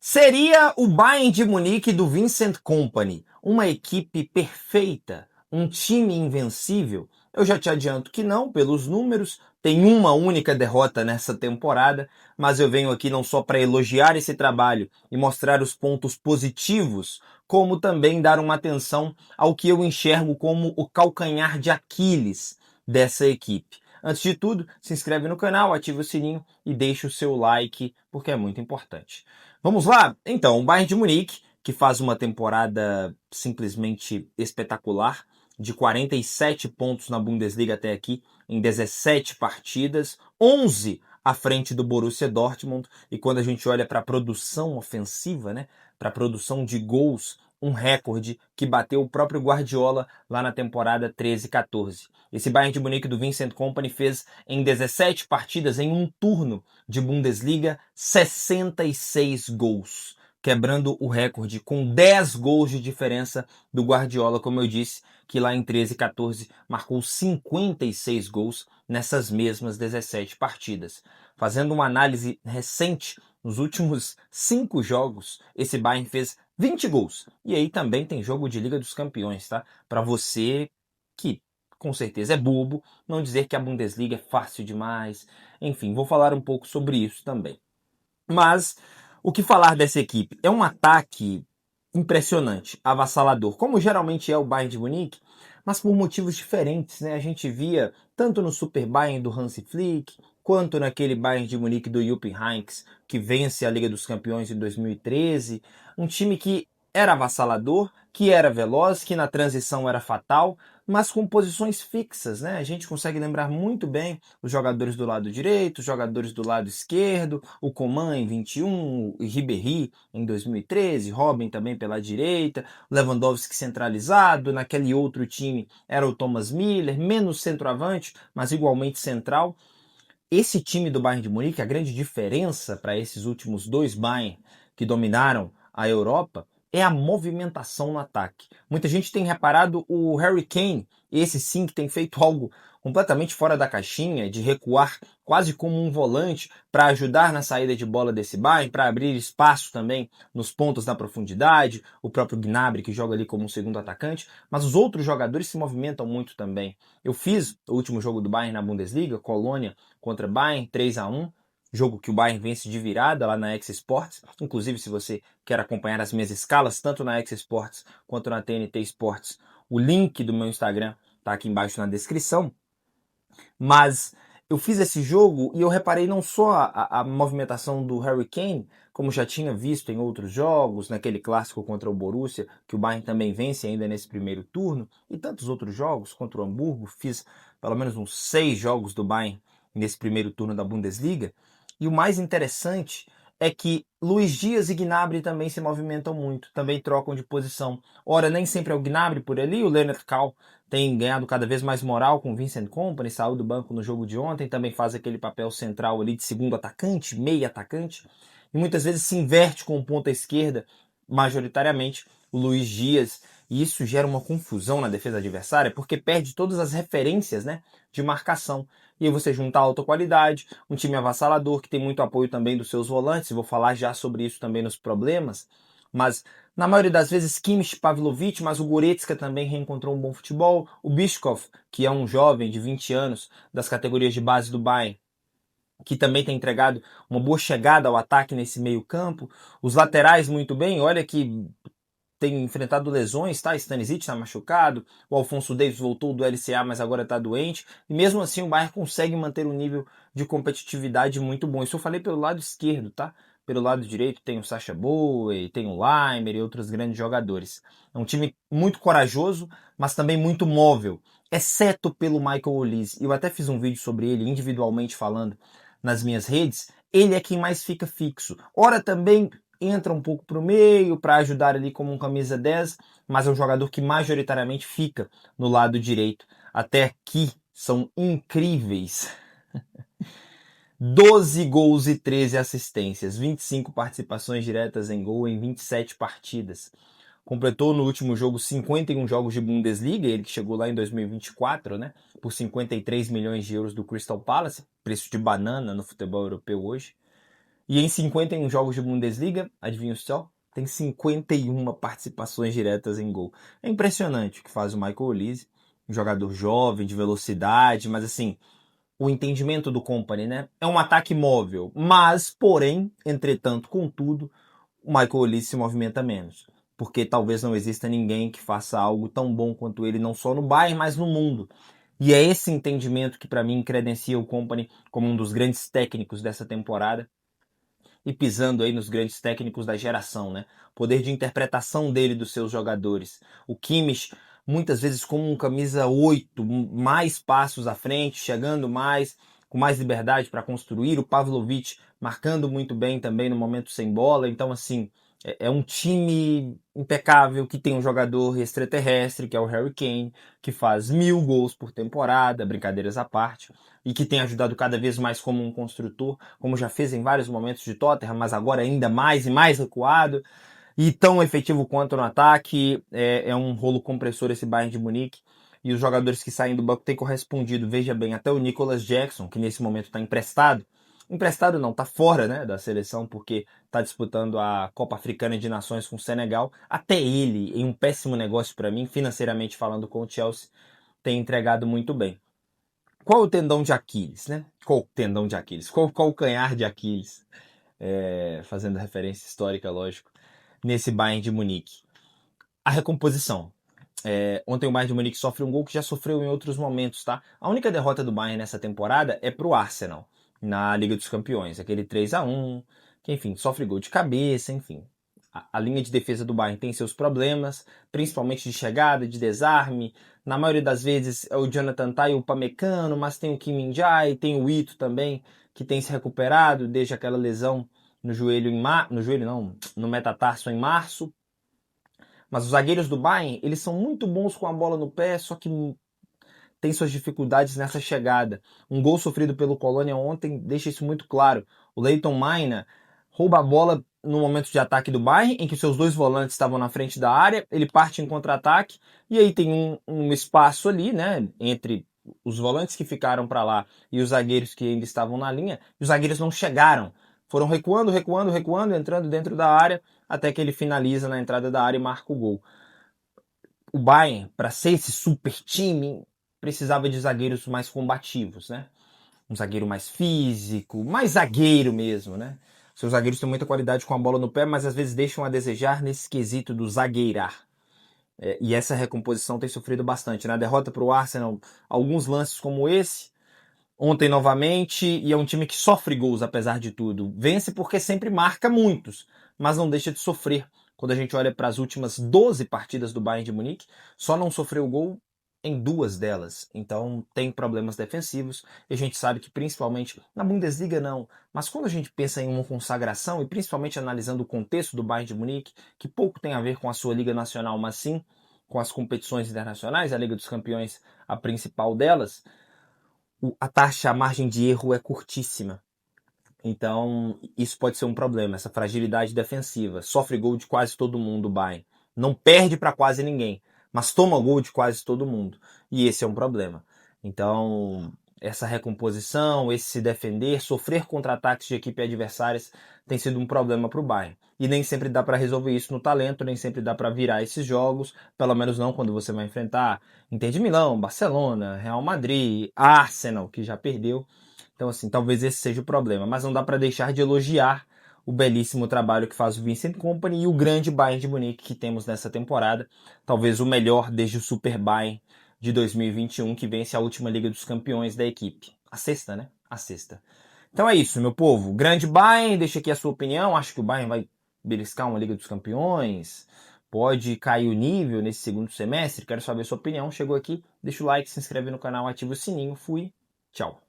Seria o Bayern de Munique do Vincent Kompany uma equipe perfeita, um time invencível? Eu já te adianto que não, pelos números. Tem uma única derrota nessa temporada, mas eu venho aqui não só para elogiar esse trabalho e mostrar os pontos positivos, como também dar uma atenção ao que eu enxergo como o calcanhar de Aquiles dessa equipe. Antes de tudo, se inscreve no canal, ativa o sininho e deixa o seu like, porque é muito importante. Vamos lá? Então, o Bayern de Munique, que faz uma temporada simplesmente espetacular, de 47 pontos na Bundesliga até aqui, em 17 partidas, 11 à frente do Borussia Dortmund, e quando a gente olha para a produção ofensiva, né, para a produção de gols, um recorde que bateu o próprio Guardiola lá na temporada 13-14. Esse Bayern de Munique do Vincent Kompany fez em 17 partidas, em um turno de Bundesliga, 66 gols, quebrando o recorde com 10 gols de diferença do Guardiola, como eu disse, que lá em 13-14 marcou 56 gols nessas mesmas 17 partidas. Fazendo uma análise recente, nos últimos 5 jogos, esse Bayern fez 20 gols. E aí também tem jogo de Liga dos Campeões, tá? Para você que com certeza é bobo não dizer que a Bundesliga é fácil demais. Enfim, vou falar um pouco sobre isso também. Mas o que falar dessa equipe? É um ataque impressionante, avassalador, como geralmente é o Bayern de Munique, mas por motivos diferentes, né? A gente via tanto no Super Bayern do Hansi Flick, quanto naquele Bayern de Munique do Jupp Heynckes, que vence a Liga dos Campeões em 2013, um time que era avassalador, que era veloz, que na transição era fatal, mas com posições fixas, né? A gente consegue lembrar muito bem os jogadores do lado direito, os jogadores do lado esquerdo, o Coman em 21, o Ribéry em 2013, Robin também pela direita, Lewandowski centralizado, naquele outro time era o Thomas Müller, menos centroavante, mas igualmente central. Esse time do Bayern de Munique, a grande diferença para esses últimos dois Bayern que dominaram a Europa, é a movimentação no ataque. Muita gente tem reparado o Harry Kane, esse sim que tem feito algo completamente fora da caixinha, de recuar quase como um volante para ajudar na saída de bola desse Bayern, para abrir espaço também nos pontos da profundidade, o próprio Gnabry que joga ali como um segundo atacante, mas os outros jogadores se movimentam muito também. Eu fiz o último jogo do Bayern na Bundesliga, Colônia contra Bayern, 3-1, jogo que o Bayern vence de virada lá na X Sports. Inclusive, se você quer acompanhar as minhas escalas, tanto na X Sports quanto na TNT Sports, o link do meu Instagram está aqui embaixo na descrição. Mas eu fiz esse jogo e eu reparei não só a movimentação do Harry Kane, como já tinha visto em outros jogos, naquele clássico contra o Borussia, que o Bayern também vence ainda nesse primeiro turno, e tantos outros jogos contra o Hamburgo. Fiz pelo menos uns 6 jogos do Bayern nesse primeiro turno da Bundesliga. E o mais interessante é que Luiz Dias e Gnabry também se movimentam muito, também trocam de posição. Ora, nem sempre é o Gnabry por ali, o Leonard Kahl tem ganhado cada vez mais moral com o Vincent Kompany, saiu do banco no jogo de ontem, também faz aquele papel central ali de segundo atacante, meio atacante, e muitas vezes se inverte com o ponta esquerda, majoritariamente o Luiz Dias, e isso gera uma confusão na defesa adversária, porque perde todas as referências, né, de marcação. E aí você junta a alta qualidade, um time avassalador que tem muito apoio também dos seus volantes, vou falar já sobre isso também nos problemas, mas na maioria das vezes Kimmich, Pavlovic, mas o Goretzka também reencontrou um bom futebol, o Bischkov, que é um jovem de 20 anos das categorias de base do Bayern, que também tem entregado uma boa chegada ao ataque nesse meio campo, os laterais muito bem, olha que tem enfrentado lesões, tá? Stanisic está machucado, o Alphonso Davies voltou do LCA, mas agora está doente, e mesmo assim o Bayern consegue manter um nível de competitividade muito bom. Isso eu falei pelo lado esquerdo, tá? Pelo lado direito tem o Sacha Boey, tem o Leimer e outros grandes jogadores. É um time muito corajoso, mas também muito móvel, exceto pelo Michael Olise. Eu até fiz um vídeo sobre ele individualmente falando nas minhas redes. Ele é quem mais fica fixo. Ora também entra um pouco para o meio para ajudar ali como um camisa 10, mas é um jogador que majoritariamente fica no lado direito. Até aqui são incríveis. 12 gols e 13 assistências, 25 participações diretas em gol em 27 partidas. Completou no último jogo 51 jogos de Bundesliga, ele que chegou lá em 2024, né, por 53 milhões de euros do Crystal Palace, preço de banana no futebol europeu hoje. E em 51 jogos de Bundesliga, adivinha só? Tem 51 participações diretas em gol. É impressionante o que faz o Michael Olise, um jogador jovem, de velocidade, mas assim, o entendimento do Kompany, né? É um ataque móvel, mas, porém, entretanto, contudo, o Michael Olise se movimenta menos. Porque talvez não exista ninguém que faça algo tão bom quanto ele, não só no Bayern, mas no mundo. E é esse entendimento que, para mim, credencia o Kompany como um dos grandes técnicos dessa temporada e pisando aí nos grandes técnicos da geração, né? O poder de interpretação dele dos seus jogadores. O Kimmich, muitas vezes como um camisa 8, mais passos à frente, chegando mais, com mais liberdade para construir. O Pavlovic marcando muito bem também no momento sem bola. Então, assim, é um time impecável que tem um jogador extraterrestre, que é o Harry Kane, que faz 1000 gols por temporada, brincadeiras à parte, e que tem ajudado cada vez mais como um construtor, como já fez em vários momentos de Tottenham, mas agora ainda mais e mais recuado, e tão efetivo quanto no ataque. É um rolo compressor esse Bayern de Munique, e os jogadores que saem do banco têm correspondido. Veja bem, até o Nicolas Jackson, que nesse momento está emprestado, emprestado não, está fora, né, da seleção, porque está disputando a Copa Africana de Nações com o Senegal. Até ele, em um péssimo negócio para mim, financeiramente falando, com o Chelsea, tem entregado muito bem. Qual o tendão de Aquiles, né? Qual o tendão de Aquiles? Qual o calcanhar de Aquiles? Fazendo referência histórica, lógico, nesse Bayern de Munique. A recomposição. Ontem o Bayern de Munique sofre um gol que já sofreu em outros momentos, tá? A única derrota do Bayern nessa temporada é pro Arsenal, na Liga dos Campeões. Aquele 3-1, que enfim, sofre gol de cabeça, enfim. A linha de defesa do Bayern tem seus problemas, principalmente de chegada, de desarme. Na maioria das vezes é o Jonathan Tah e o Upamecano, mas tem o Kim Min-jae, tem o Ito também, que tem se recuperado desde aquela lesão no joelho no joelho não, no metatarso em março. Mas os zagueiros do Bayern, eles são muito bons com a bola no pé, só que tem suas dificuldades nessa chegada. Um gol sofrido pelo Colônia ontem deixa isso muito claro. O Leighton Maina rouba a bola no momento de ataque do Bayern, em que seus dois volantes estavam na frente da área, ele parte em contra-ataque, e aí tem um espaço ali, né, entre os volantes que ficaram para lá e os zagueiros que ainda estavam na linha, e os zagueiros não chegaram. Foram recuando, recuando, recuando, entrando dentro da área, até que ele finaliza na entrada da área e marca o gol. O Bayern, para ser esse super time, precisava de zagueiros mais combativos, né? Um zagueiro mais físico, mais zagueiro mesmo, né? Seus zagueiros têm muita qualidade com a bola no pé, mas às vezes deixam a desejar nesse quesito do zagueirar. E essa recomposição tem sofrido bastante. Na derrota para o Arsenal, alguns lances como esse, ontem novamente, e é um time que sofre gols apesar de tudo. Vence porque sempre marca muitos, mas não deixa de sofrer. Quando a gente olha para as últimas 12 partidas do Bayern de Munique, só não sofreu gol em 2 delas. Então tem problemas defensivos, e a gente sabe que principalmente na Bundesliga não, mas quando a gente pensa em uma consagração, e principalmente analisando o contexto do Bayern de Munique, que pouco tem a ver com a sua Liga Nacional, mas sim com as competições internacionais, a Liga dos Campeões, a principal delas, a taxa, a margem de erro é curtíssima. Então, isso pode ser um problema, essa fragilidade defensiva. Sofre gol de quase todo mundo, o Bayern. Não perde para quase ninguém, mas toma gol de quase todo mundo. E esse é um problema. Então, essa recomposição, esse se defender, sofrer contra-ataques de equipe adversárias tem sido um problema para o Bayern. E nem sempre dá para resolver isso no talento, nem sempre dá para virar esses jogos, pelo menos não quando você vai enfrentar Inter de Milão, Barcelona, Real Madrid, Arsenal, que já perdeu. Então, assim, talvez esse seja o problema. Mas não dá para deixar de elogiar o belíssimo trabalho que faz o Vincent Kompany e o grande Bayern de Munique que temos nessa temporada. Talvez o melhor desde o Super Bayern de 2021, que vence a última Liga dos Campeões da equipe. A sexta, né? A sexta. Então é isso, meu povo. Grande Bayern, deixa aqui a sua opinião. Acho que o Bayern vai beliscar uma Liga dos Campeões. Pode cair o nível nesse segundo semestre. Quero saber a sua opinião. Chegou aqui, deixa o like, se inscreve no canal, ativa o sininho. Fui. Tchau.